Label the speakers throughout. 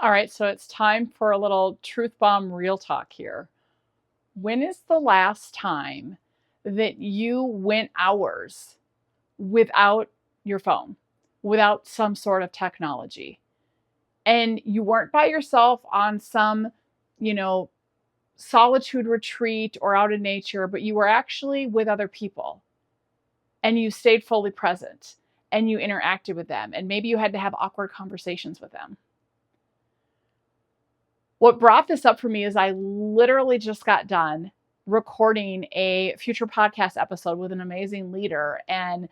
Speaker 1: All right, so it's time for a little truth bomb real talk here. When is the last time that you went hours without your phone, without some sort of technology, and you weren't by yourself on some, you know, solitude retreat or out in nature, but you were actually with other people and you stayed fully present and you interacted with them, and maybe you had to have awkward conversations with them? What brought this up for me is I literally just got done recording a future podcast episode with an amazing leader. And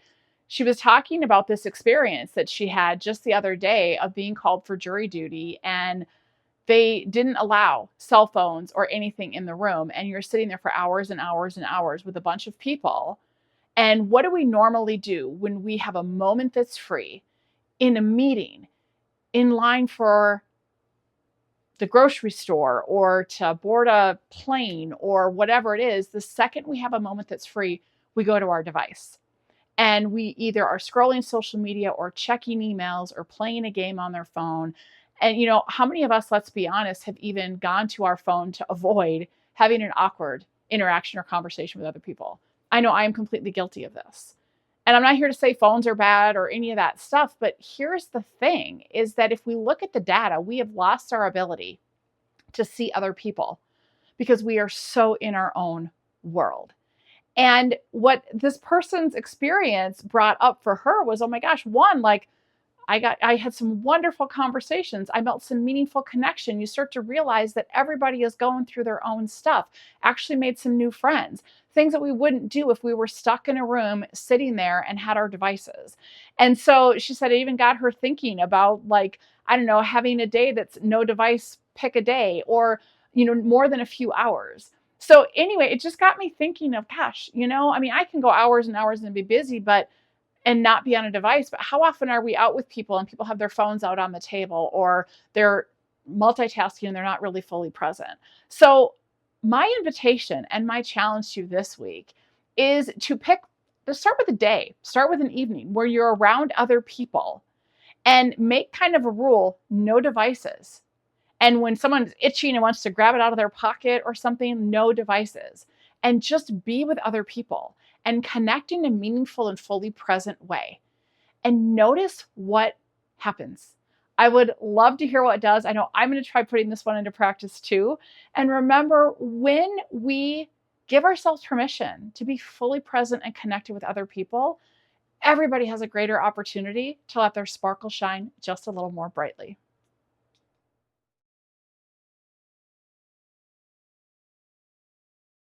Speaker 1: she was talking about this experience that she had just the other day of being called for jury duty. And they didn't allow cell phones or anything in the room. And you're sitting there for hours and hours and hours with a bunch of people. And what do we normally do when we have a moment that's free in a meeting, in line for the grocery store or to board a plane or whatever it is? The second we have a moment that's free, we go to our device. And we either are scrolling social media or checking emails or playing a game on their phone. And how many of us, let's be honest, have even gone to our phone to avoid having an awkward interaction or conversation with other people? I know I am completely guilty of this. And I'm not here to say phones are bad or any of that stuff, but here's the thing, is that if we look at the data, we have lost our ability to see other people because we are so in our own world. And what this person's experience brought up for her was, oh my gosh, one, like I had some wonderful conversations. I felt some meaningful connection. You start to realize that everybody is going through their own stuff. Actually made some new friends, things that we wouldn't do if we were stuck in a room sitting there and had our devices. And so she said it even got her thinking about, like, I don't know, having a day that's no device, pick a day, or, more than a few hours. So anyway, it just got me thinking of, gosh, I can go hours and hours and be busy, and not be on a device. But how often are we out with people and people have their phones out on the table, or they're multitasking and they're not really fully present? So my invitation and my challenge to you this week is to start with a day, start with an evening where you're around other people, and make kind of a rule, no devices. And when someone's itching and wants to grab it out of their pocket or something, no devices. And just be with other people and connect in a meaningful and fully present way. And notice what happens. I would love to hear what it does. I know I'm going to try putting this one into practice too. And remember, when we give ourselves permission to be fully present and connected with other people, everybody has a greater opportunity to let their sparkle shine just a little more brightly.